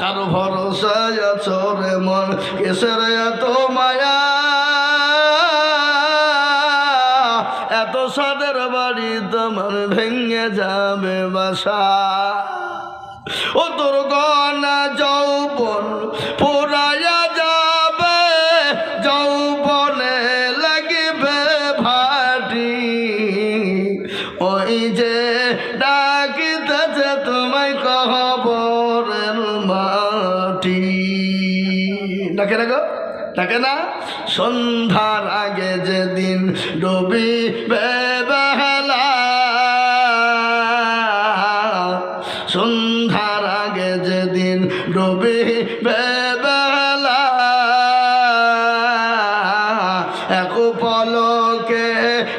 কারো ভরসায় আছো রে মন কিসের এত মায়া এত সাদের বাড়ি তোমার ভেঙে যাবে বাসা ও তোর গনা যৌবন পুরায়া যাবে যৌবনে লাগবে ভাটি ওই যে ডাকিতেছে তোমায় কবরের মাটি ডাকে না গো ডাকে না সন্ধ্যার আগে যেদিন ডুবিবে বেলা সন্ধ্যার আগে যেদিন ডুবিবে বেলা এক পলকে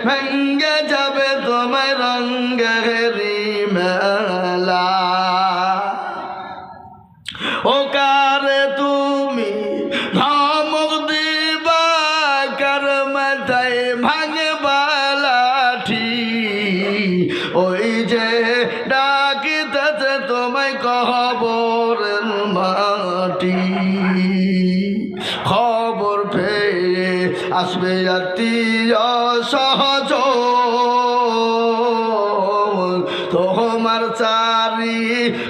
ভেঙ্গে যাবে তোমার রঙ্গেরি মেলা ও কারে তুমি ধমক দিবা কার মাথায় ভাঙবা লাঠি ওই যে ডাকিতেছে তোমায় কবরের মাটি খবর পেয়ে আসবে আত্মীয় সহজ তোমার চারি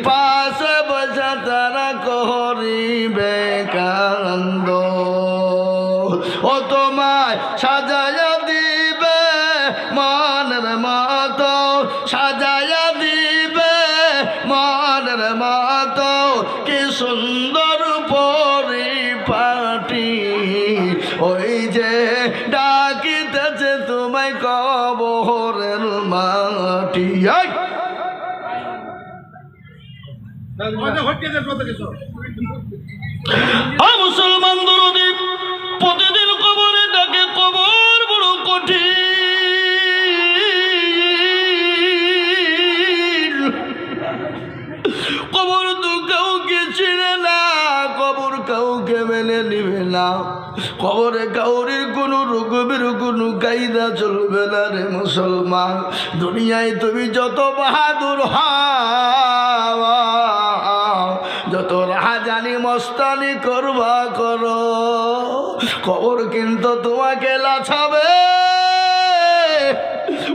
পাশে বসে তারা করিবে কান্দ ও তোমায় সাজায়া দিবে মনের মতো সাজায়া দিবে মনের মতো কি সুন্দর পরিপাটি ওই যে ডাকিতেছে তোমায় কবরের মাটি মুসলমান দরদি প্রতিদিন কবরে ডাকে কবর বড় কঠিন কবর তো কাউকে চিনে না কবর কাউকে মেনে নিবে না কবরে কাউরির কোনো রকমের কোনো কায়দা চলবে না রে মুসলমান দুনিয়ায় তুমি যত বাহাদুর হও যত রাহাজানি মস্তানি করবা করো কবর কিন্তু তোমাকে লাছাবে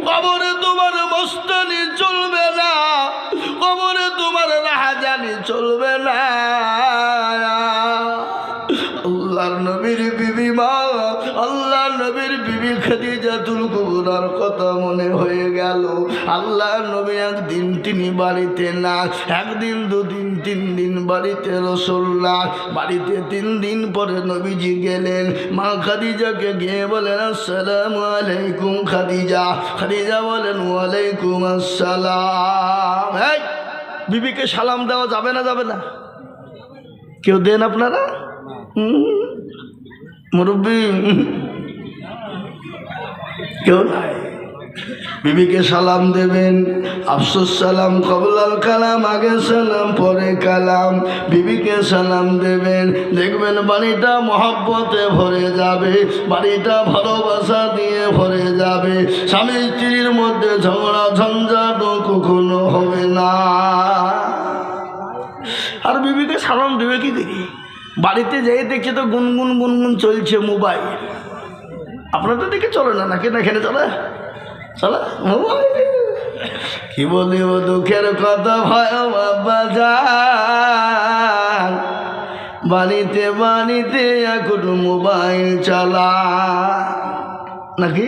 কবরে তোমার মস্তানি চলবে না কবরে তোমার রাহাজানি চলবে না আল্লাহর নবীর বিবি মা আল্লাহর নবীর বিবি খাদিজাতুল কুবরার কথা মনে হয়ে গেল আল্লাহর নবী একদিন তিনি বাড়িতে না একদিন দুদিন তিন দিন বাড়িতে রাসূলুল্লাহ বাড়িতে 3 দিন পরে নবীজি গেলেন মা খাদিজাকে গিয়ে বলেন আসসালামু আলাইকুম খাদিজা খাদিজা বলেন ওয়ালাইকুম আসসালাম এই বিবিকে সালাম দেওয়া যাবে না কেউ দেন আপনারা মুরব্বী কেউ নাই বিবিকে সালাম দেবেন আফসোস সালাম কবলাল কালাম আগে সালাম পরে কালাম বিবিকে সালাম দেবেন দেখবেন বাড়িটা মহব্বতে ভরে যাবে বাড়িটা ভালোবাসা দিয়ে ভরে যাবে স্বামী স্ত্রীর মধ্যে ঝগড়া ঝঞ্ঝাট কখনো হবে না আর বিবিকে সালাম দেবে কি দেখি বাড়িতে যেয়ে দেখছে তো গুনগুন গুনগুন চলছে মোবাইল আপনাদের দিকে চলে না নাকি না এখানে চলে চলে মোবাইল কি বলিব দুঃখের কথা ভয় বাবা যান বাড়িতে বাড়িতে এখন মোবাইল চালা নাকি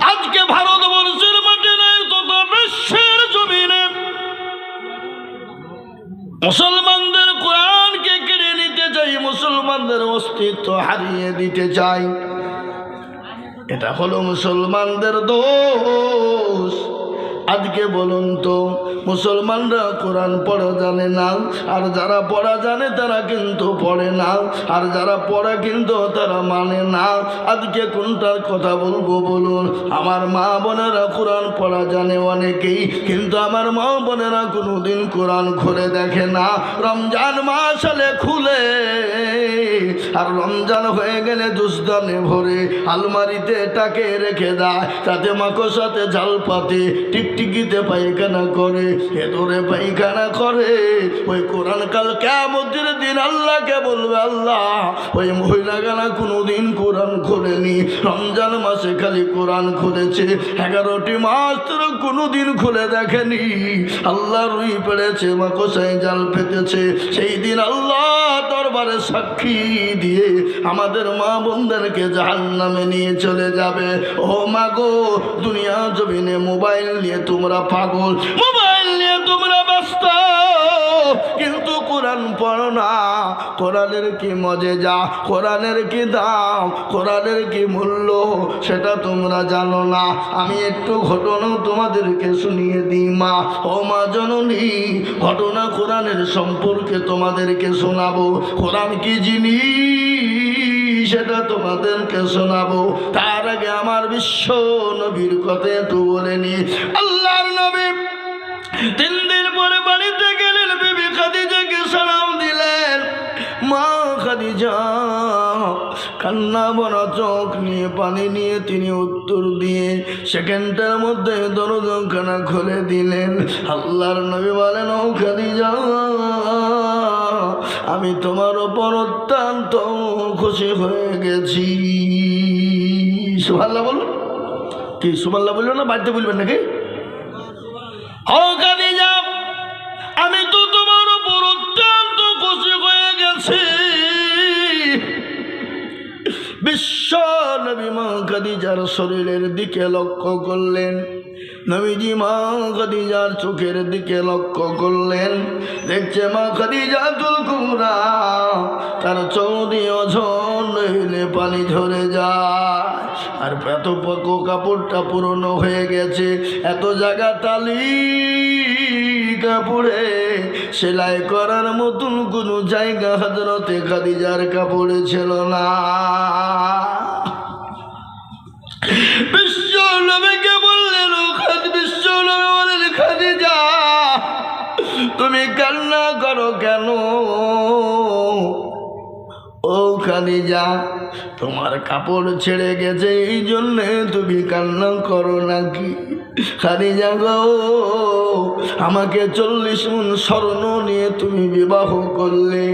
আজকে ভারতবর্ষের মাঠে নাই তথা বিশ্বের জমিনে মুসলমানদের কোরআনকে কেড়ে নিতে চাই মুসলমানদের অস্তিত্ব হারিয়ে দিতে চাই এটা হলো মুসলমানদের দোষ আজকে বলুন তো মুসলমানরা কোরআন পড়া জানে না আর যারা পড়া জানে তারা কিন্তু পড়ে না আর যারা পড়ে কিন্তু তারা মানে না আজকে কোনটার কথা বলবো বলুন আমার মা বোনেরা কোরআন পড়া জানে অনেকেই কিন্তু আমার মা বোনেরা কোনোদিন কোরআন খুলে দেখে না রমজান মাস হলে খুলে আর রমজান হয়ে গেলে দুষ্দানে ভরে আলমারিতে টাকে রেখে দেয় তাতে মাকড়সাতে জাল পাতে টিপ টিকটিকিতে পায়খানা করে, ভেতরে পায়খানা করে, ওই কোরআন কাল কিয়ামতের দিন আল্লাহকে বলবে, আল্লাহ ওই মহিলাগানা কোনোদিন কোরআন খোলেনি, রমজান মাসে খালি কোরআন খুলেছে, 11টি মাস ধরে কোনোদিন খুলে দেখেনি, আল্লাহ রুই পেড়েছে, মাকসায় জাল পেতেছে। সেই দিন আল্লাহ দরবারে সাক্ষী দিয়ে আমাদের মা বোনদেরকে জাহান্নামে নিয়ে চলে যাবে। ও মা গো, দুনিয়া জমিনে মোবাইল নিয়ে তোমরা পাগল, মোবাইল নিয়ে তোমরা ব্যস্ত, কিন্তু কোরআন পড়ো না। কোরআনের কি মজেজা, কোরআনের কি দাম, কোরআনের কি মূল্য সেটা তোমরা জানো না। আমি একটু ঘটনা তোমাদেরকে শুনিয়ে দিই মা। ও মা জননী, ঘটনা কোরআনের সম্পর্কে তোমাদেরকে শোনাবো। কোরআন কি জিনিস সেটা তোমাদেরকে শোনাবো। তার আগে আমার বিশ্ব নবীর কথা একটু বলে নি। আল্লাহর নবী 3 দিন পরে বাড়িতে গেলেন, বিবি খাদিজাকে সালাম দিলেন। মা খাদিজা কান্না ভরা চোখ নিয়ে পানি নিয়ে তিনি উত্তর দিয়ে সেকেন্ডের মধ্যে দরজাখানা খুলে দিলেন। আল্লাহর নবী বলেন, ও খাদিজা, আমি তোমার ওপর অত্যন্ত খুশি হয়ে গেছি। সুবহানাল্লাহ বলুন। কি সুবহানাল্লাহ বলবেন না বাড়িতে বলবেন নাকি? ও খাদিজা, আমি তো তোমার উপর অত্যন্ত খুশি হয়ে গেছি। বিশ্ব নবী মা খাদিজার শরীরের দিকে লক্ষ্য করলেন। নবীজি মা খাদিজার চোখের দিকে লক্ষ্য করলেন। দেখছে মা খাদিজাতুল কুবরা তার চৌদি অঝর নইলে পানি ঝরে যায়, আর এত পাকো কাপড়টা পুরনো হয়ে গেছে, এত জায়গা তালি কাপড়ে সেলাই করার মতন কোনো জায়গা হযরতে খাদিজার কাপড়ে ছিল না। বিশ্ব নবীকে বললেন, বিশ্ব নবী বলেন, খাদিজা তুমি কান্না করো কেন? ও খাদিজা, তোমার কাপড় ছেড়ে গেছে এই জন্যে তুমি কান্না করো নাকি? খাদিজা গো, আমাকে 40 মণ স্বর্ণ নিয়ে তুমি বিবাহ করলে,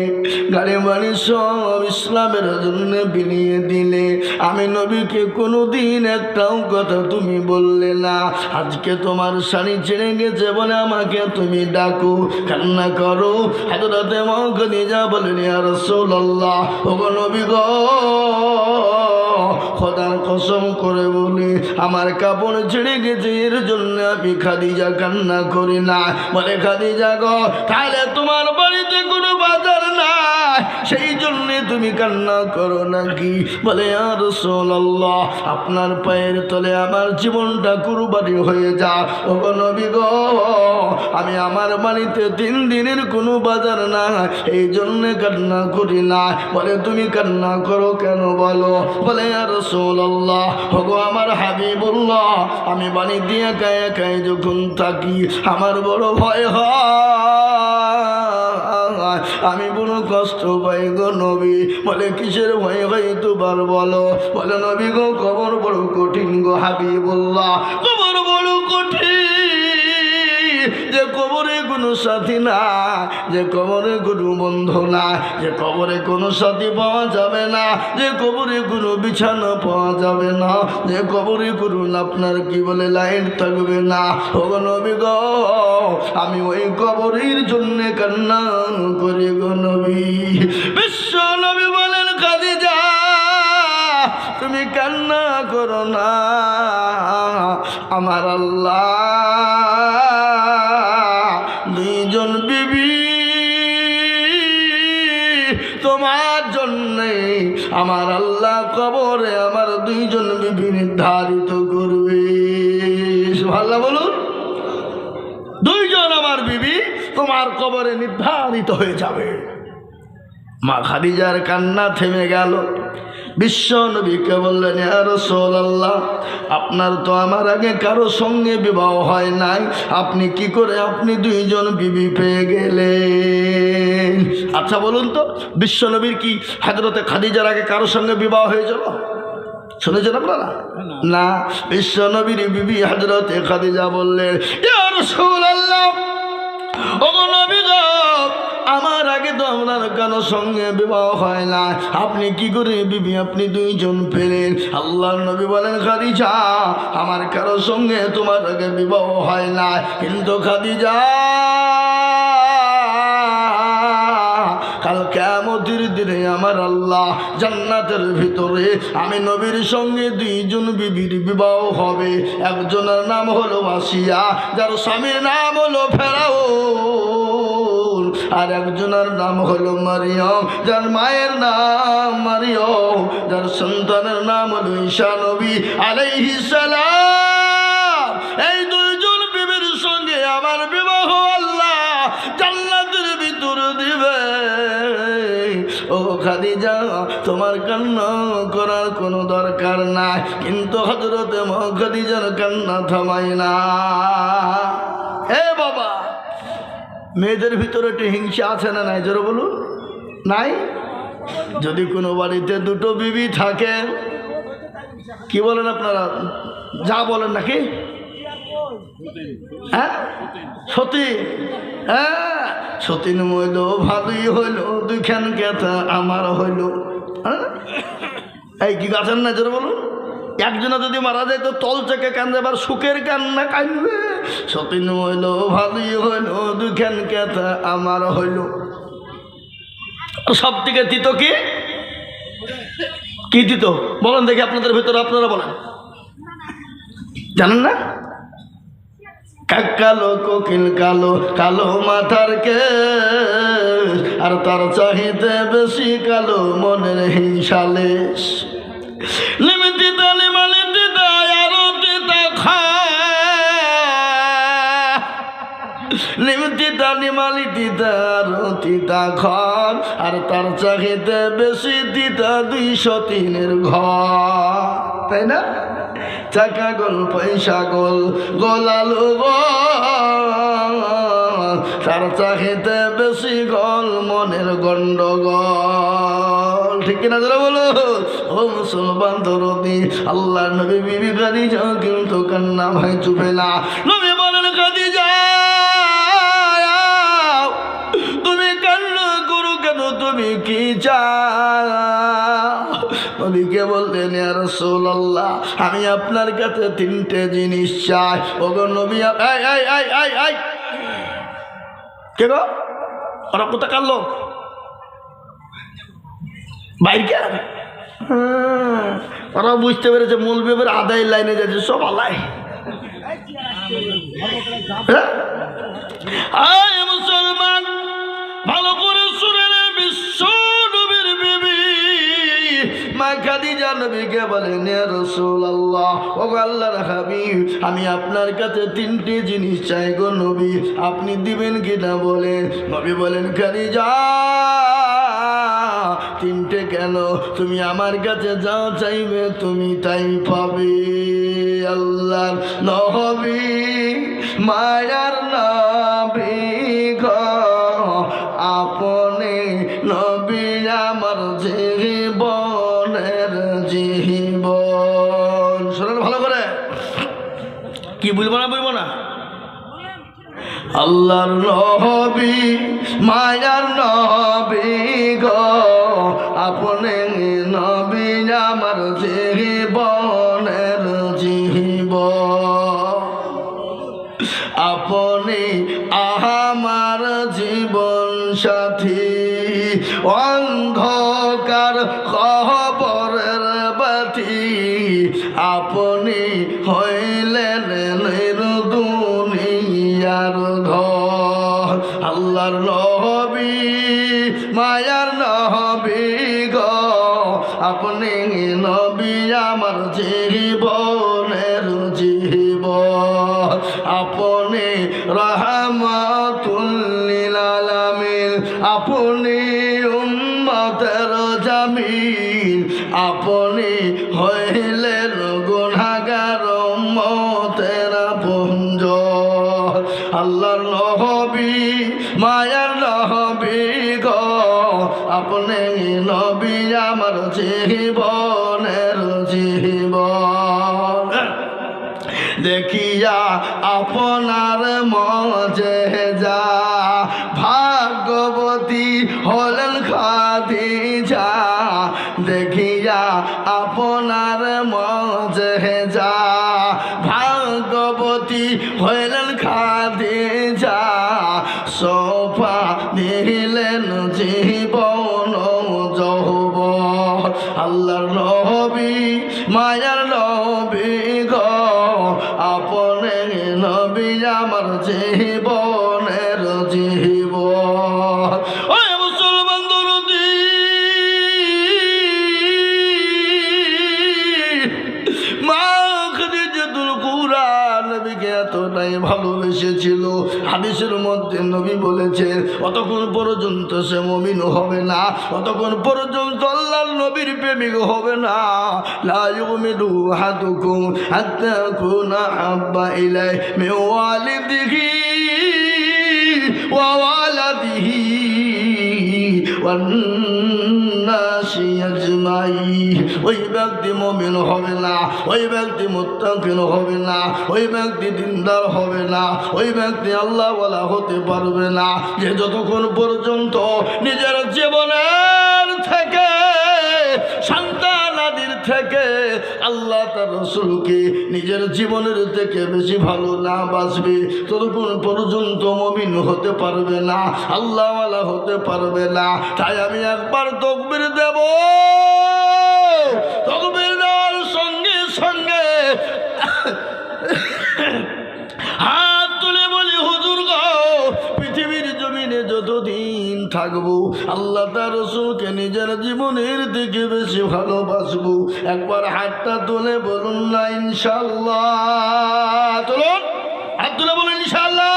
গাড়ি বাড়ি সব ইসলামের জন্য বিলিয়ে দিলে, আমি নবীকে কোনোদিন একটাও কথা তুমি বললে না। আজকে তোমার শাড়ি ছেড়ে গেছে বলে আমাকে তুমি ডাকো, কান্না করো। হযরতে মা খাদিজা বলেন, ইয়া রাসূলুল্লাহ, ওগো নবী গো, খোদার কসম করে বলি আমার কাপড় ছেড়ে গেছে এর জন্য আমি খাদিজা কান্না করি না। বলে, খাদিজা গো, তাহলে তোমার বাড়িতে কোনো বাজার নাই সেই জন্যে তুমি কান্না করো নাকি? বলে, ইয়া রাসূলুল্লাহ, আপনার পায়ের তলে আমার জীবনটা কুরবানি হয়ে যা। ওগো নবী গো, আমি আমার বাড়িতে 3 দিনের কোনো বাজার না এই জন্যে কান্না করি না। বলে, তুমি কান্না করো কেন বলো? বলে, ইয়া রাসূলুল্লাহ, ওগো আমার হাবিবুল্লাহ, আমি বাড়ি দিয়ে একা একাই যখন থাকি আমার বড় ভয় হয়, আমি বড় কষ্ট পাই গো নবী। বলে, কিসের ভয় হয় তোমার বলো? বলে, নবী গো, কবর বড় কঠিন গো হাবিবুল্লাহ, কবর বড় কঠিন, যে কবরে কোনো সাথী না, যে কবরে কোনো বন্ধু না, যে কবরে কোনো সাথী পাওয়া যাবে না, যে কবরে কোনো বিছানা পাওয়া যাবে না, যে কবরে কোনো আপনার কি বলে লাইট থাকবে না। ওগো নবী গো, আমি ওই কবরের জন্য কান্না করি গো নবী। বিশ্ব নবী বলেন, খাদিজা তুমি কান্না করো না, আমার আল্লাহ 2 জন বিবি তোমার জন্যে আমার আল্লাহ কবরে আমার 2 জন বিবি নির্ধারিত করবে। সুবহানাল্লাহ বলুন। 2 জন আমার বিবি তোমার কবরে নির্ধারিত হয়ে যাবে। মা খাদিজার কান্না থেমে গেল। বিশ্ব নবীকে বললেন, ইয়া রাসূলুল্লাহ, আপনার তো আমার আগে কারো সঙ্গে বিবাহ হয় নাই, আপনি কি করে আপনি 2 জন বিবি পেয়ে গেলেন? আচ্ছা বলুন তো, বিশ্ব নবীর কি হযরতে খাদিজার আগে কারো সঙ্গে বিবাহ হয়েছিল? শুনেছেন আপনারা? না। বিশ্ব নবীর বিবি হযরতে খাদিজা বললেন, ইয়া রাসূলুল্লাহ, ওগো নবী গো, আমার আগে তো আপনার কারো সঙ্গে বিবাহ হয় না, আপনি কি করে বিবি আপনি দুইজন পেলেন? আল্লাহর নবী বলেন, খাদিজা, আমার কারো সঙ্গে তোমার আগে বিবাহ হয় না, কিন্তু খাদিজা, কাল কিয়ামতের দিনে আমার আল্লাহ জান্নাতের ভিতরে আমি নবীর সঙ্গে দুইজন বিবির বিবাহ হবে। একজনের নাম হলো আসিয়া, যার স্বামীর নাম হলো ফেরাউন, আর একজনের নাম হলো মারিয়ম, যার মায়ের নাম মারিয়ম, যার সন্তানের নাম হলো ঈসা নবী আলাইহিস সালাম। এই দুইজন বিবির সঙ্গে আমার বিবাহ আল্লাহ জান্নাতের ভিতরে দিবে। ও খাদিজা, তোমার কান্না করার কোনো দরকার নাই, কিন্তু হযরতে খাদিজার কান্না থামাই না। এ বাবা, মেয়েদের ভিতরে একটু হিংসা আছে না নাই? জোরে বলুন, নাই? যদি কোনো বাড়িতে দুটো বিবি থাকে, কি বলেন আপনারা? যা বলেন নাকি? হ্যাঁ, সতী, হ্যাঁ, সতীন মইল ভালোই হইল, দুইখান কেতা আমার হইল। হ্যাঁ, এই কি গাছেন না? জোরে বলুন। একজনে যদি মারা যায় তো তল চেকে কান্দে, এবার সুখের কান্না কান্দবে। সতীন হইল ভালোই হইল, দুইখান কেতা আমার হইল। সব থেকে তিত কি? কি তিত বলেন দেখি আপনাদের ভিতরে, আপনারা বলেন, জানেন না? কাক কালো, কোকিল কালো, কালো মাথার কেশ, আর তার চাহিদা বেশি কালো মনের হিংসালেশ। নিমিতি তালি মালিতি দায় আরতি দেখা, নিমিতি তালি মালিতি দারতি দাখন, আর তার চাহিদা বেশি দিতা 203 ঘর। তাই না? টাকা গোল, পয়সা গোল, গোলালু গোল, তার চাহিদা বেশি গোল মনের গন্ডগোল। ঠিক কিনা যারা বলো? ও মুসলমান দরদি, আল্লাহ নবী বিবি খাদিজা কিন্তু কান্না ভাই চুপে না। নবী বলেন, খাদিজা, তুমি কান্না করো কেন? তুমি কি চাও? নবীকে বললেন, ইয়া রাসূলুল্লাহ, আমি আপনার কাছে 3টে জিনিস চাই। ওগো নবী, কে গো? ওরা কোথাকার লোক? বাইরে ওরা বুঝতে পেরেছে মূল বিবের আদায় লাইনে যাচ্ছে, সব আলাই। মুসলমান ভালো করে শুনেন, বিশ্ব নবীর বিবি মা খাদিজা নবীকে বলেন, ইয়া রাসূলুল্লাহ, ও আল্লাহর হাবিব, আমি আপনার কাছে 3টে জিনিস চাই গো নবী, আপনি দিবেন কিনা বলেন? নবী বলেন, খাদিজা, 3টে কেন? তুমি আমার কাছে যা চাইবে তুমি তাই পাবে। আল্লাহর নবী, মায়ার নবী গো, আপনি নবী আমার জীবনের জীবন। শোনেন ভালো করে, কি বলবো না? বলবো না? আল্লাহর নবী, মায়ার নবী গো, আপনি নবী আমার জীবনের জীবন, আপনি আমার জীবন সাথী, অন্ধকার কবরের বাতি, আপনি হইলেন দুনিয়ার ধন। আল্লাহর নবী, মায়ার নবী গো, আপনি নবী আমার জীবনের জীবন, আপনি রাহমাতুল লিল আলামিন, আপনি উম্মতের জামিল, আপনি হইলেন গুনাহগার উম্মতের পুঞ্জ। আল্লাহর নবী, মায়ার নবী গো, আপনি নবী আমার জীবনের জীবন। দেখিয়া আপনার মজেজা ভাগ্যবতী হলেন খাদিজা দেখিয়া আপনার মজেজা ভাগ্যবতী হলেন খাদিজা সোফা দিলেন জীবন যৌবন আল্লাহর নবী মায়ার নবী গো আপনি নবী আমার জীবনের জীবন ওই মুসলমান দরদি মা খাদিজাতুল কুবরা নবীকে এতটাই ভালোবেসেছিল হাদিসের মধ্যে নবী বলেছেন অতক্ষণ পর্যন্ত সে মুমিন হবে না অতক্ষণ পর্যন্ত আল্লাহর নবীর প্রেমিক হবে না লা ইউমিনু আহাদুকুম হাত্তা কুনা হাব্বা ইলাই মিন ওয়ালিদিহি ওয়া ওয়ালাদিহি ওয়ান নাসি আজমাইন ওই ব্যক্তি মুমিন হবে না ওই ব্যক্তি মুত্তাকিন হবে না ওই ব্যক্তি দিনদার হবে না ওই ব্যক্তি আল্লাহওয়ালা হতে পারবে না যে যতক্ষণ পর্যন্ত নিজের জীবনের থেকে সন্তানাদির থেকে আল্লাহ তার রাসূলকে নিজের জীবনের থেকে বেশি ভালো না বাসবে ততক্ষণ পর্যন্ত মুমিন হতে পারবে না আল্লাহওয়ালা হতে পারবে না তাই আমি একবার তাকবীর দেব তাকবীর দেওয়ার সঙ্গে সঙ্গে হাত তুলে বলি হুজুর গো পৃথিবীর জমিনে যতদিন থাকবো আল্লাহ তার রাসূলকে নিজের জীবনের থেকে বেশি ভালোবাসবো একবার হাতটা তুলে বলুন না ইনশাআল্লাহ তুলুন হাত তুলে বলুন ইনশাআল্লাহ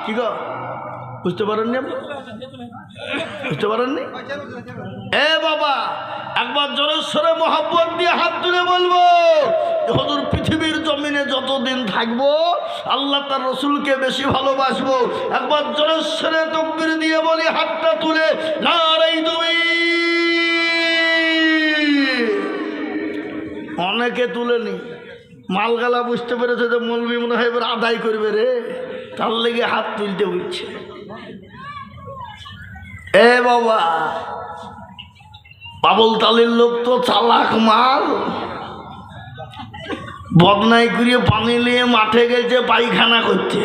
কি গো বুঝতে পারেননি আপনি বুঝতে পারেননি এ বাবা একবার জোরে সরে মহব্বত দিয়ে হাত তুলে বলবো হুজুর পৃথিবীর জমিনে যতদিন থাকবো আল্লাহ তার রাসূলকে বেশি ভালোবাসবো একবার জোরে সরে তাকবীর দিয়ে বলি হাতটা তুলে নারে তাকবীর অনেকে তুলেনি মালগালা বুঝতে পেরেছে যে মৌলবি মনে হয় এবার আদায় করবে রে তার লেগে হাত তুলতে বলছে এ বাবা পাবল তালের লোক তো চালাক মাল বদনাই করিয়ে পানি নিয়ে মাঠে গেছে পায়খানা করতে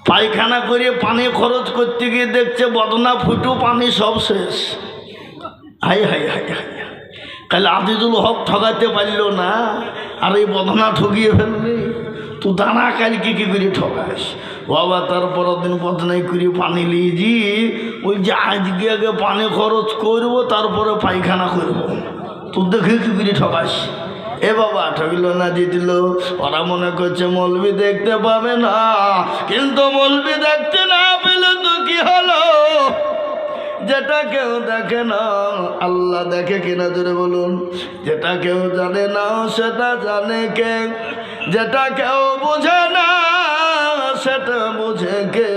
পায়খানা করে পানি খরচ করতে গিয়ে দেখছে বদনা ফুটু পানি সব শেষ হাই হাই হাই হাই তাহলে আজিজুল হক ঠকাতে পারল না আর এই বদনা ঠকিয়ে ফেললি তুই দানা কালকে কি করে ঠকাস বাবা তারপর দিন বদনাই করে পানি লিয়েছি ওই যে আজকে আগে পানি খরচ করবো তারপরে পায়খানা করবো তুই দেখে কি করে ঠকাস এ বাবা ঠকিল না জিতল ওরা মনে করছে মৌলবি দেখতে পাবে না কিন্তু মৌলবি দেখতে না পেলে তো কি হলো যেটা কেউ দেখে না আল্লাহ দেখে কিনা জোরে বলুন যেটা কেউ জানে না সেটা জানে কে যেটা কেউ বোঝে না সেটা বোঝে কে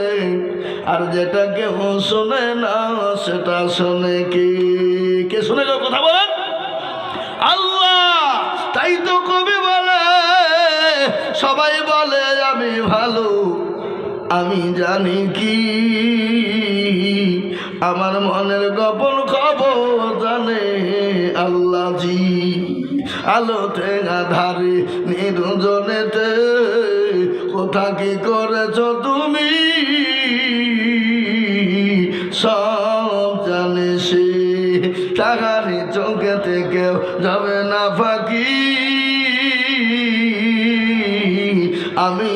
আর যেটা কেউ শোনে না সেটা শোনে কে কে শুনে কেউ কথা বলেন আল্লাহ তাই তো কবি বলে সবাই বলে আমি ভালো আমি জানি কি আমার মনের গোপন খবর জানে আল্লাহ জি আলোতে আধারে নির্জনেতে কোথা কি করেছ তুমি সব জানে সে টাকারি চোখে থেকে যাবে না ফাঁকি আমি